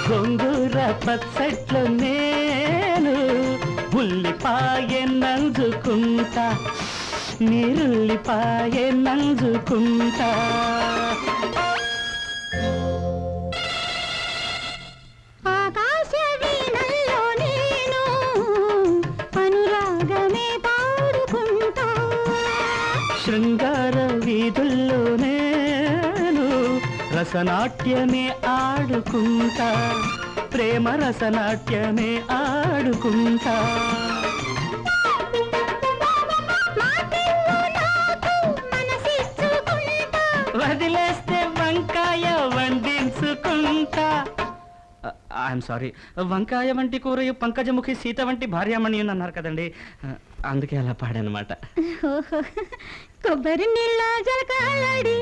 గొంగూర పచ్చట్లో నేను ఉల్లిపాయ నంజుకుంటా నీరుల్లిపాయ నంజుకుంటా ఆకాశ వీణల్లో నేను అనురాగమే పాడుకుంటా శృంగార వీధుల్లో నేను రసనాట్యమే ఆడుకుంటా ప్రేమ రసనాట్యమే ఆడుకుంటా వదిలేస్తే వంకాయ వండించుకుంటా ఐఎమ్ సారీ వంకాయ వంటి కూర పంకజముఖి సీత వంటి భార్యామణి అన్నారు కదండి అందుకే అలా పాడనమాట కొబ్బరి నీళ్ళ జలకాలాడి